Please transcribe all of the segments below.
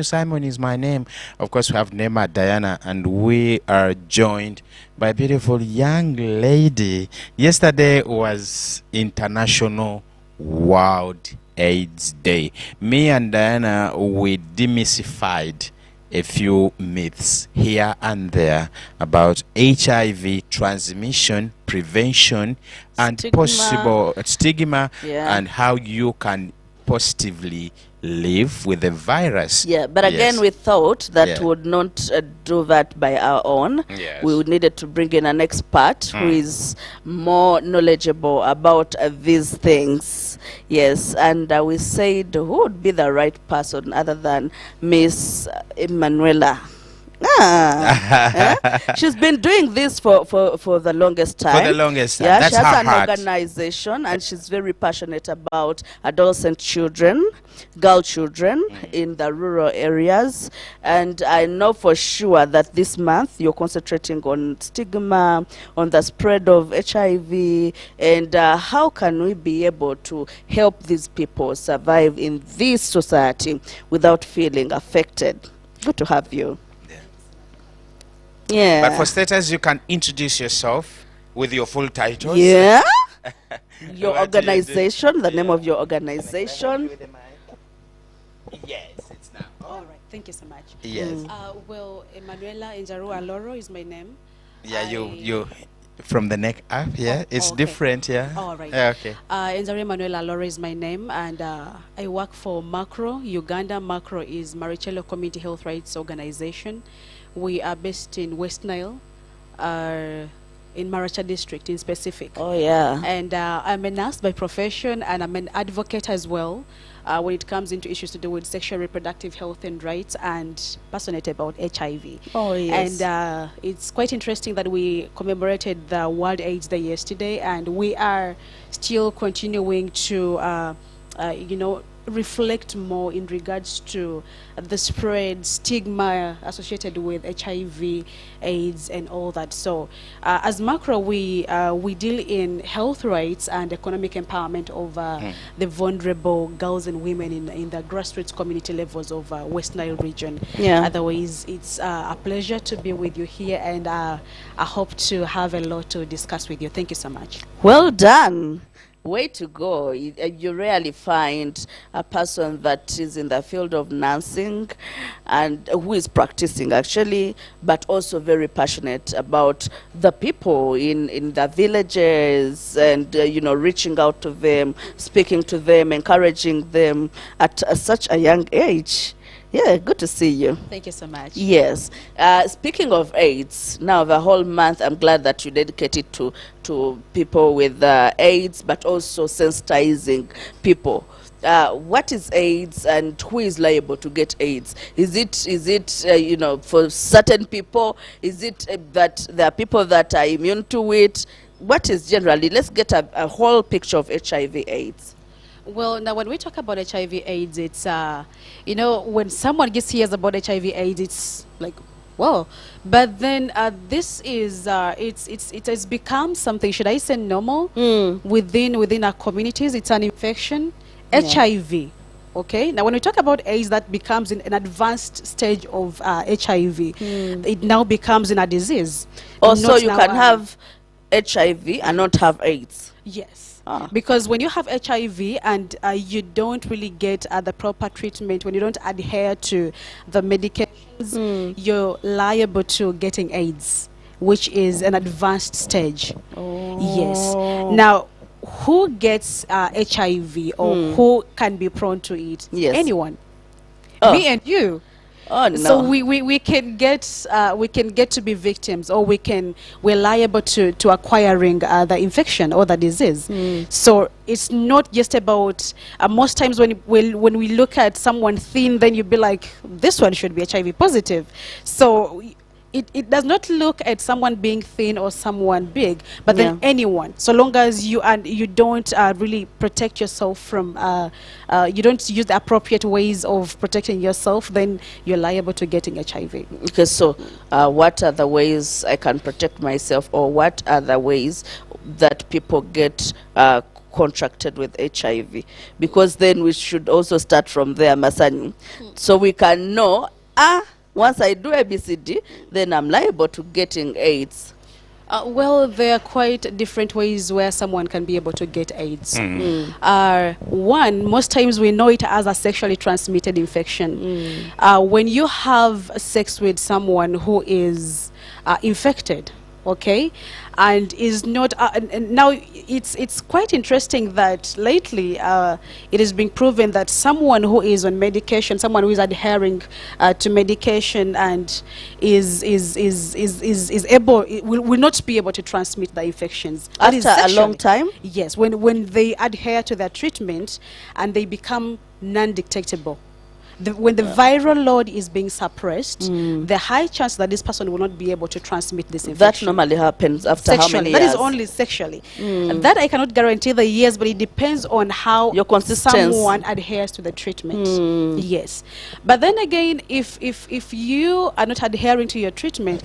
Simon is my name. Of course, we have Nema, Diana, and we are joined by a beautiful young lady. Yesterday was International World AIDS Day. Me and Diana, we demystified a few myths here and there about HIV transmission, prevention, and possible stigma, and how you can positively live with the virus. Yeah, but again, we thought that would not do that by our own. We needed to bring in an expert who is more knowledgeable about these things. Yes, and we said who would be the right person other than Miss Emmanuela. She's been doing this for the longest time. For the longest time. Yeah, That's she has an heart. organization, and she's very passionate about adolescent children, girl children in the rural areas. And I know for sure that this month you're concentrating on stigma, on the spread of HIV, and how can we be able to help these people survive in this society without feeling affected. Good to have you. Yeah. But for starters, you can introduce yourself with your full titles. Yeah. Your organization, the name of your organization. Yes, it's now. All right, thank you so much. Yes. Well, Emmanuela Enzaru Alaro is my name. Yeah, you from the neck up, yeah? It's different, yeah? All right. Yeah, okay. Enzaru Emmanuela Alaro is my name, and I work for Macro, Uganda. Macro is Marichello Community Health Rights Organization. We are based in West Nile, in Maracha district in specific. Oh, yeah. And I'm a nurse by profession, and I'm an advocate as well when it comes into issues to do with sexual reproductive health and rights, and passionate about HIV. Oh, yes. And it's quite interesting that we commemorated the World AIDS Day yesterday, and we are still continuing to, reflect more in regards to the spread, stigma associated with HIV, AIDS, and all that. So as Macro, we deal in health rights and economic empowerment of the vulnerable girls and women in the grassroots community levels of West Nile region. Yeah. Otherwise, it's a pleasure to be with you here, and I hope to have a lot to discuss with you. Thank you so much. Well done. Way to go. You rarely find a person that is in the field of nursing and who is practicing actually, but also very passionate about the people in the villages, and reaching out to them, speaking to them, encouraging them at such a young age. Yeah, good to see you. Thank you so much. Yes. Speaking of AIDS, now the whole month, I'm glad that you dedicated to people with AIDS, but also sensitizing people. What is AIDS, and who is liable to get AIDS? Is it for certain people? Is it that there are people that are immune to it? What is generally? Let's get a whole picture of HIV AIDS. Well, now when we talk about HIV AIDS, it's, when someone hears about HIV AIDS, it's like, well, but then this is, it has become something, should I say normal, within our communities. It's an infection, HIV. Okay, now when we talk about AIDS, that becomes an advanced stage of HIV. It now becomes in a disease. Also, you can have HIV and not have AIDS. Yes. Because when you have HIV and you don't really get the proper treatment, when you don't adhere to the medications, you're liable to getting AIDS, which is an advanced stage. Oh. Yes. Now, who gets HIV or who can be prone to it? Yes. Anyone. Me and you. Oh, no. So we can get to be victims, or we're liable to acquiring the infection or the disease. So it's not just about most times when we look at someone thin, then you'd be like, this one should be HIV positive. So it does not look at someone being thin or someone big, but then anyone, so long as you don't really protect yourself from, you don't use the appropriate ways of protecting yourself, then you're liable to getting HIV. Okay, so what are the ways I can protect myself, or what are the ways that people get contracted with HIV? Because then we should also start from there, Masanyu, so we can know, once I do ABCD, then I'm liable to getting AIDS. Well, there are quite different ways where someone can be able to get AIDS. One, most times we know it as a sexually transmitted infection. When you have sex with someone who is infected, okay, and is not and now it's quite interesting that lately it is being proven that someone who is on medication, someone who is adhering to medication and is able, will not be able to transmit the infections After a long time? Yes, when they adhere to their treatment and they become non-detectable. When the viral load is being suppressed, the high chance that this person will not be able to transmit this infection. That normally happens after Sexually. how many That years? is only sexually. And that I cannot guarantee the years, but it depends on how Your consistency. someone adheres to the treatment. Yes. But then again, if you are not adhering to your treatment,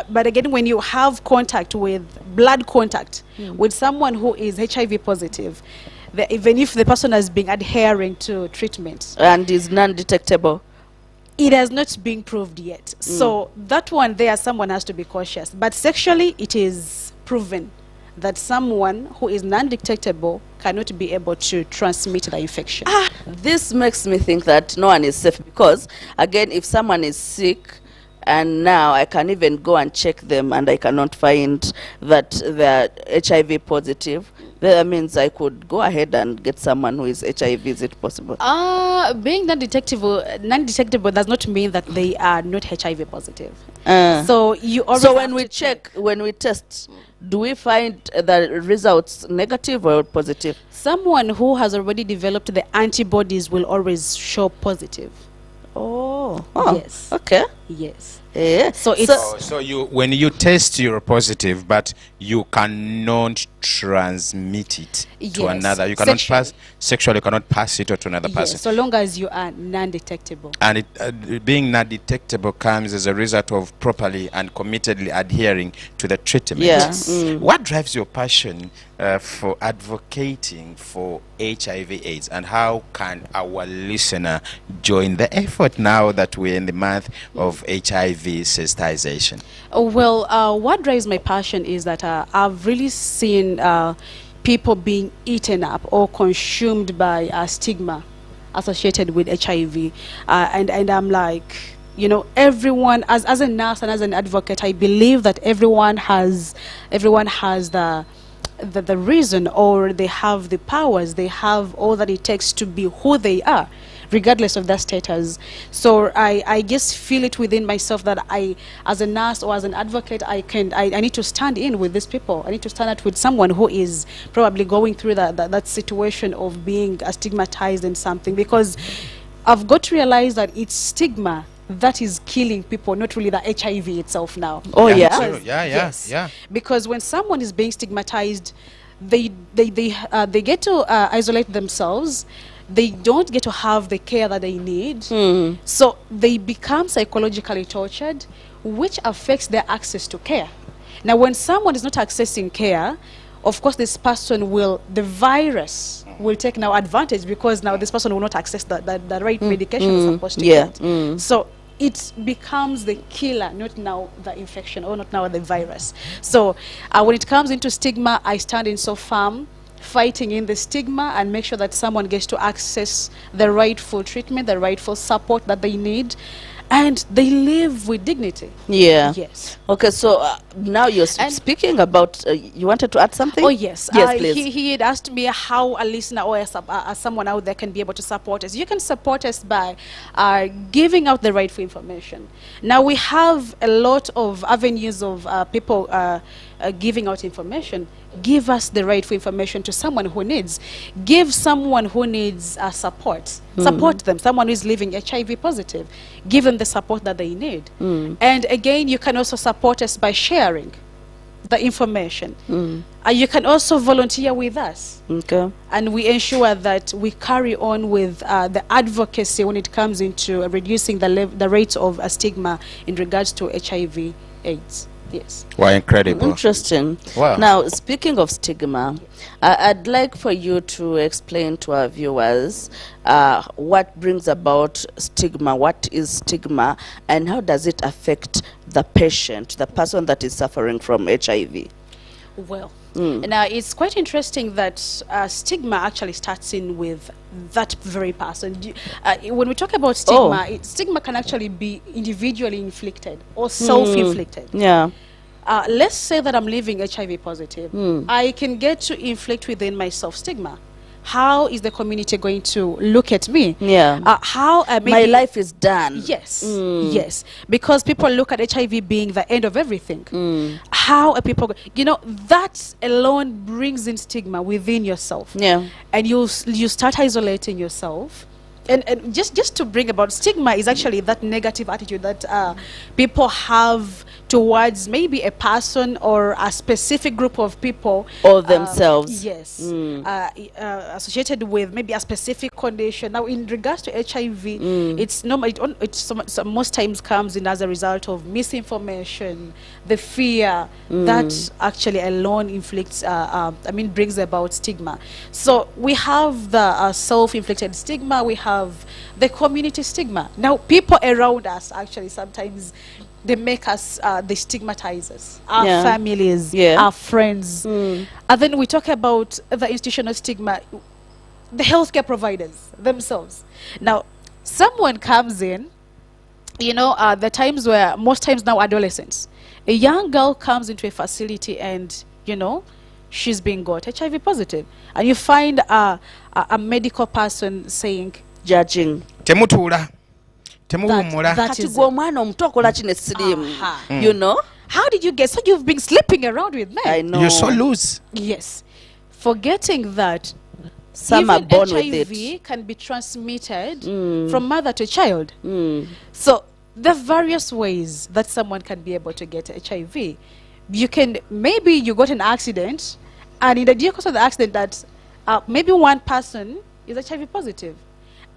but again, when you have contact with, blood contact with someone who is HIV positive, even if the person has been adhering to treatment And is non-detectable. it has not been proved yet. So that one there, someone has to be cautious. But sexually, it is proven that someone who is non-detectable cannot be able to transmit the infection. This makes me think that no one is safe, because again, if someone is sick and now I can even go and check them and I cannot find that they're HIV positive, that means I could go ahead and get someone who is HIV. Is it possible? Being non-detectable does not mean that they are not HIV positive. So you always so have when we to check, when we test, do we find the results negative or positive? someone who has already developed the antibodies will always show positive. Oh, Yes. Okay. Yes. Yeah. So it's So you, when you test, you're positive, but you cannot transmit it to Yes. another. You cannot Sexually. pass sexually. You cannot pass it to another person. yes, so long as you are non-detectable. And it, being not detectable comes as a result of properly and committedly adhering to the treatment. Yeah. Yes. What drives your passion for advocating for HIV/AIDS, and how can our listener join the effort now that we're in the month of HIV sensitization? Well, what drives my passion is that I've really seen people being eaten up or consumed by stigma associated with HIV, and I'm like, you know, everyone, as a nurse and as an advocate, I believe that everyone has the reason, or they have the powers, they have all that it takes to be who they are, regardless of their status. So I just feel it within myself that I, as a nurse or as an advocate, I need to stand in with these people. I need to stand out with someone who is probably going through that situation of being stigmatized in something, because I've got to realize that it's stigma that is killing people, not really the HIV itself now. Oh, yeah? Because- Yes. Yeah. because when someone is being stigmatized, they get to isolate themselves. They don't get to have the care that they need. So they become psychologically tortured, which affects their access to care. Now, when someone is not accessing care, of course, this person the virus will take now advantage, because now this person will not access the right medication it's supposed to get. So it becomes the killer, not now the infection, or not now the virus. So when it comes into stigma, I stand in so firm, fighting in the stigma, and make sure that someone gets to access the rightful treatment, the rightful support that they need, and they live with dignity. Yeah. Yes. Okay, so now you're And- speaking about, you wanted to add something? Oh, yes. Yes, please. He had asked me how a listener or someone out there can be able to support us. You can support us by giving out the rightful information. Now, we have a lot of avenues of people giving out information. Give us the rightful information to someone who needs. Give someone who needs support. Support them. Someone who is living HIV positive. Give them the support that they need. And again, you can also support us by sharing the information. You can also volunteer with us. Okay. And we ensure that we carry on with the advocacy when it comes into reducing the rates of stigma in regards to HIV/AIDS. Yes. Wow, incredible. Interesting. Wow. Now, speaking of stigma, I'd like for you to explain to our viewers what brings about stigma, what is stigma, and how does it affect the patient, the person that is suffering from HIV? Well, now it's quite interesting that stigma actually starts in with that very person. When we talk about stigma, stigma can actually be individually inflicted or self-inflicted. Yeah. Let's say that I'm living HIV positive. I can get to inflict within myself stigma. How is the community going to look at me? Yeah. How My life is done. Yes, yes, because people look at HIV being the end of everything. How are people, that alone brings in stigma within yourself. Yeah. And you start isolating yourself. And just to bring about stigma is actually that negative attitude that people have towards maybe a person or a specific group of people or themselves. Yes. Associated with maybe a specific condition. Now, in regards to HIV, it's normal. Most times comes in as a result of misinformation, the fear that actually alone inflicts. Brings about stigma. So we have the self-inflicted stigma. We have the community stigma. Now, people around us actually sometimes they make us, they stigmatize us, our families, our friends. And then we talk about the institutional stigma, the healthcare providers themselves. Now, someone comes in, the times where, most times now adolescents, a young girl comes into a facility and, she's being got HIV positive. And you find a medical person saying, judging. Temutula. Temuhumula. That is how did you get, so you've been sleeping around with men? I know. You're so loose. Yes. Forgetting that some are born HIV with it. can be transmitted from mother to child. So there are various ways that someone can be able to get HIV. Maybe you got an accident, and in the due course of the accident that maybe one person is HIV positive,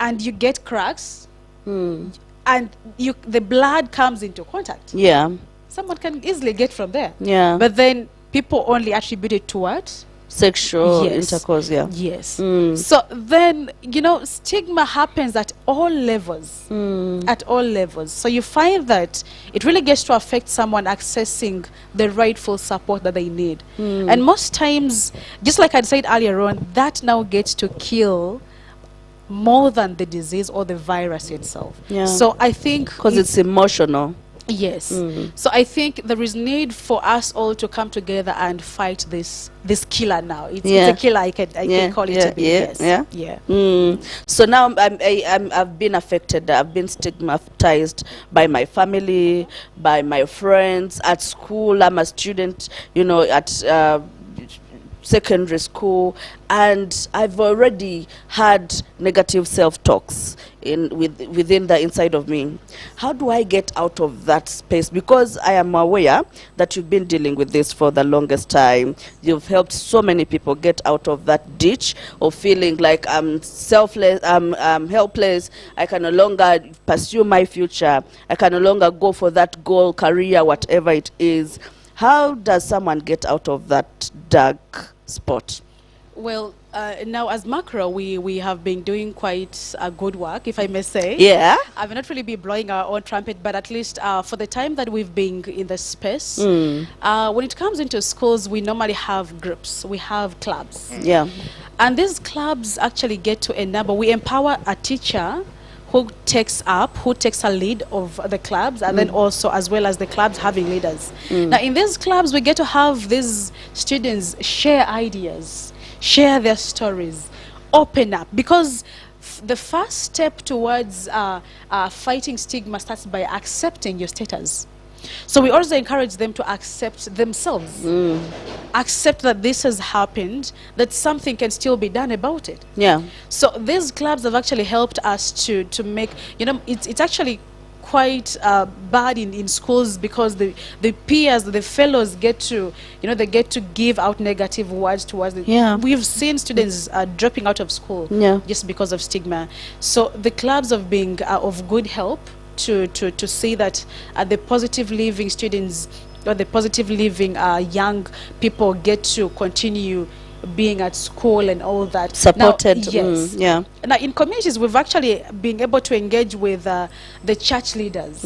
and you get cracks, and the blood comes into contact. Yeah. Someone can easily get from there. Yeah. But then people only attribute it to what? Sexual intercourse, yeah. Yes. So then, stigma happens at all levels. At all levels. So you find that it really gets to affect someone accessing the rightful support that they need. And most times, just like I said earlier on, that now gets to kill more than the disease or the virus itself. Yeah. So I think because it's emotional. Yes. So I think there is need for us all to come together and fight this killer now. It's a killer. I can call it a bit. Yes. So now I've been affected. I've been stigmatized by my family, by my friends at school. I'm a student, at secondary school, and I've already had negative self-talks within the inside of me. How do I get out of that space? Because I am aware that you've been dealing with this for the longest time. You've helped so many people get out of that ditch of feeling like I'm selfless, I'm helpless, I can no longer pursue my future, I can no longer go for that goal, career, whatever it is. How does someone get out of that dark spot? Well, now as macro, we have been doing quite good work, if I may say. Yeah. I will not really be blowing our own trumpet, but at least for the time that we've been in the space, when it comes into schools, we normally have groups, we have clubs. Yeah. And these clubs actually get to enable, we empower a teacher who takes a lead of the clubs, and then also as well as the clubs having leaders. Now in these clubs, we get to have these students share ideas, share their stories, open up, because the first step towards fighting stigma starts by accepting your status. So we also encourage them to accept themselves, accept that this has happened, that something can still be done about it. Yeah. So these clubs have actually helped us to make, it's actually quite bad in schools, because the peers, the fellows get to, they get to give out negative words towards them. Yeah. We've seen students dropping out of school just because of stigma. So the clubs have been of good help to see that the positive living students or the positive living young people get to continue being at school and all that. Supported. Now, yes. Yeah. Now, in communities, we've actually been able to engage with the church leaders,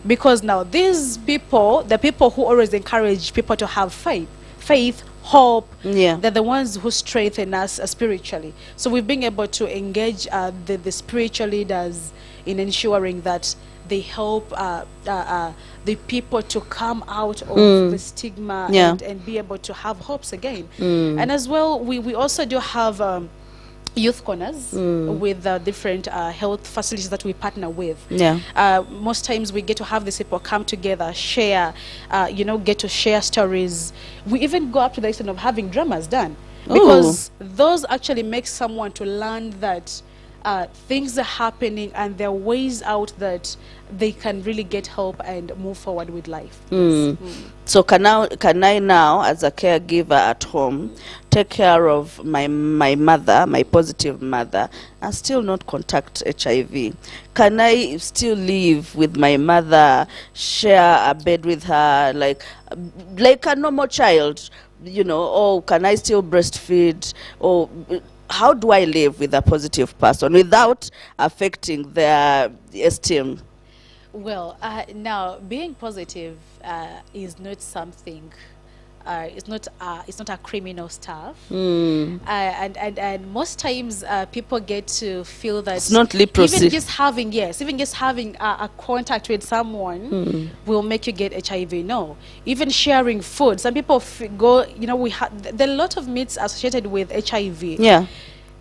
because now these people, the people who always encourage people to have faith, hope, Yeah. they're the ones who strengthen us spiritually. So we've been able to engage the spiritual leaders in ensuring that they help the people to come out of the stigma Yeah. and be able to have hopes again. And as well, we also do have youth corners with different health facilities that we partner with. Yeah. Most times we get to have these people come together, share, get to share stories. We even go up to the extent of having dramas done, because those actually make someone to learn that things are happening and there are ways out that they can really get help and move forward with life. So can I now, as a caregiver at home, take care of my mother, my positive mother, and still not contact HIV? Can I still live with my mother, share a bed with her, like a normal child, or can I still breastfeed? Or how do I live with a positive person without affecting their esteem? Well, now being positive is not something. It's not a criminal stuff, and most times people get to feel that It's not leprosy. Even just having a contact with someone will make you get HIV. No, even sharing food. Some people go. We have there are a lot of myths associated with HIV. Yeah.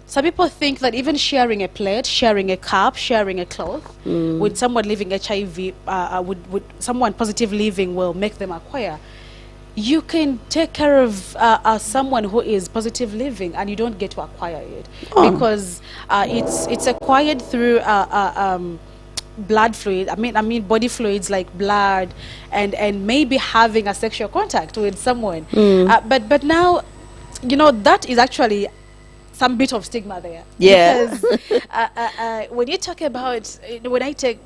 Some people think that even sharing a plate, sharing a cup, sharing a cloth with someone living HIV, with someone positive living, will make them acquire. You can take care of someone who is positive living and you don't get to acquire it, because it's acquired through blood fluid. I mean body fluids like blood and maybe having a sexual contact with someone. But now, that is actually some bit of stigma there. Yeah. Because when you talk about, when I take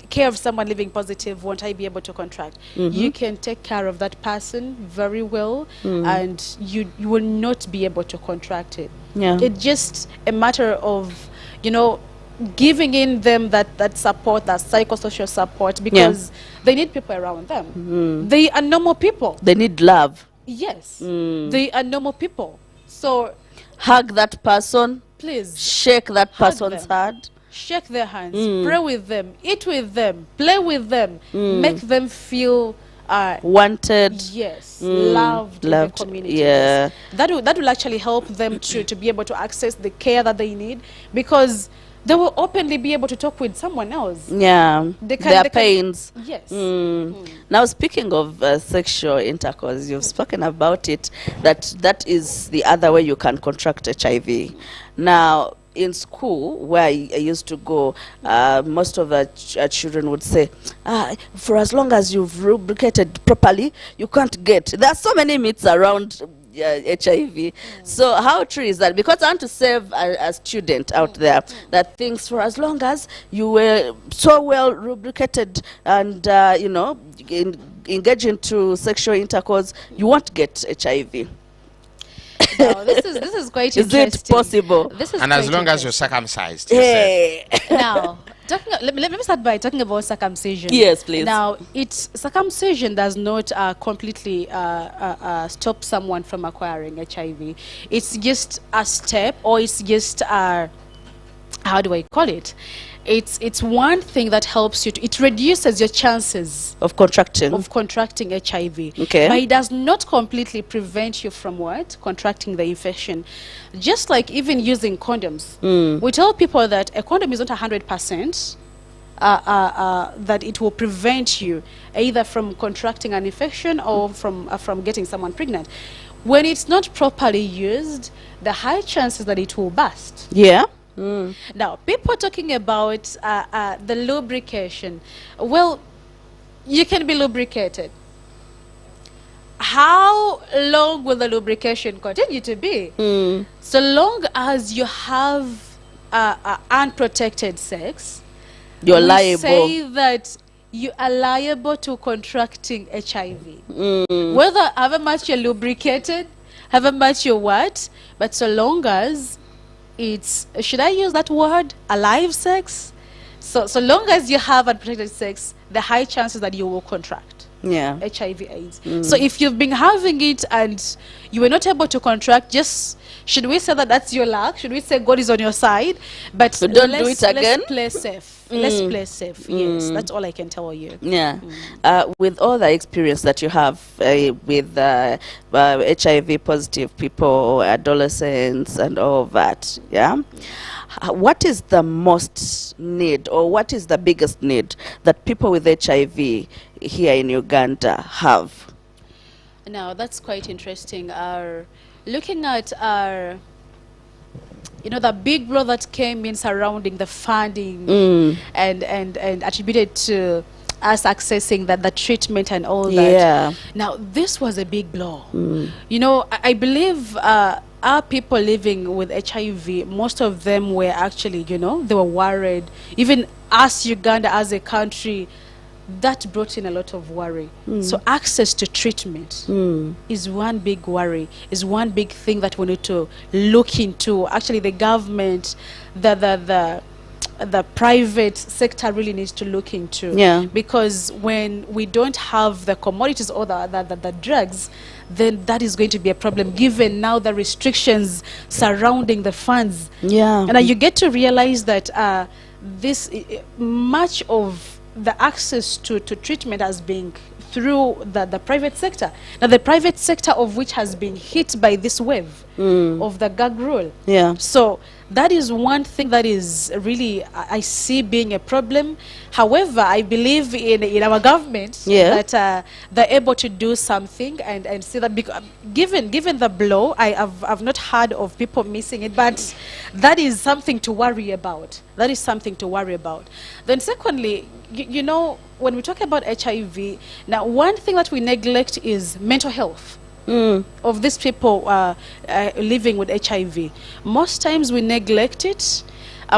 care of someone living positive, won't I be able to contract? You can take care of that person very well, and you will not be able to contract it. Yeah. It's just a matter of, giving in them that support, that psychosocial support, because they need people around them. They are normal people. They need love. Yes. They are normal people. So hug that person, please shake that hug person's them. hand, shake their hands, pray with them, eat with them, play with them, make them feel wanted, loved in the community. Yeah. That will actually help them to be able to access the care that they need, because they will openly be able to talk with someone else. Yeah, their pains. Yes. Now, speaking of sexual intercourse, you've spoken about it, that is the other way you can contract HIV. Now, in school, where I used to go, most of the children would say, for as long as you've lubricated properly, you can't get. There are so many myths around HIV. So how true is that? Because I want to save a student out there that thinks for as long as you were so well lubricated and engage into sexual intercourse, you won't get HIV. No, this is quite is interesting. It possible? This is And as quite long as you're interesting. circumcised. you said. Hey. Now, let me start by talking about circumcision. Yes, please. Now, circumcision does not completely stop someone from acquiring HIV. It's just a step, or it's just how do I call it? It's one thing that helps you. It reduces your chances Of contracting. HIV. Okay. But it does not completely prevent you from contracting the infection. Just like even using condoms. We tell people that a condom is not 100%, that it will prevent you either from contracting an infection or from getting someone pregnant. When it's not properly used, the high chances that it will burst. Yeah. Now, people talking about the lubrication. Well, you can be lubricated. How long will the lubrication continue to be? So long as you have unprotected sex, You're we liable. say that you are liable to contracting HIV. Whether however much you're lubricated, however much you're what, but so long as it's, should I use that word, alive sex? So long as you have unprotected sex, the high chances that you will contract Yeah. HIV AIDS. So if you've been having it and you were not able to contract, just, should we say that that's your luck? Should we say God is on your side? But So don't do it again? Let's play safe. Let's play safe. Yes, that's all I can tell you. Yeah. With all the experience that you have with HIV positive people, adolescents, and all that, yeah? What is the most need, or what is the biggest need that people with HIV here in Uganda have? Now, that's quite interesting. Looking at our, the big blow that came in surrounding the funding and attributed to us accessing the treatment and all that. Yeah. Now, this was a big blow. I believe our people living with HIV, most of them were actually, they were worried. Even us, Uganda, as a country, that brought in a lot of worry. So access to treatment is one big worry, is one big thing that we need to look into. Actually, the government, the private sector really needs to look into. Yeah. Because when we don't have the commodities or the drugs, then that is going to be a problem, given now the restrictions surrounding the funds. Yeah. And you get to realize that much of the access to treatment has been through the private sector. Now, the private sector of which has been hit by this wave of the gag rule. Yeah. So that is one thing that is really, I see being a problem. However, I believe in our government that they're able to do something and see that, given the blow, I've not heard of people missing it, but that is something to worry about. That is something to worry about. Then secondly, when we talk about HIV, now one thing that we neglect is mental health of these people living with HIV. Most times we neglect it.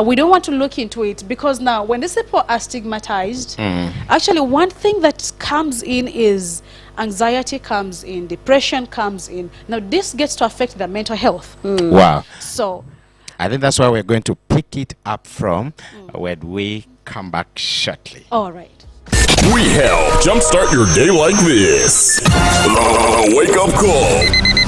We don't want to look into it, because now when these people are stigmatized, actually one thing that comes in is anxiety comes in, depression comes in. Now this gets to affect their mental health. Wow. So I think that's why we're going to pick it up from when we come back shortly. all right. We help jumpstart your day like this. The wake up call.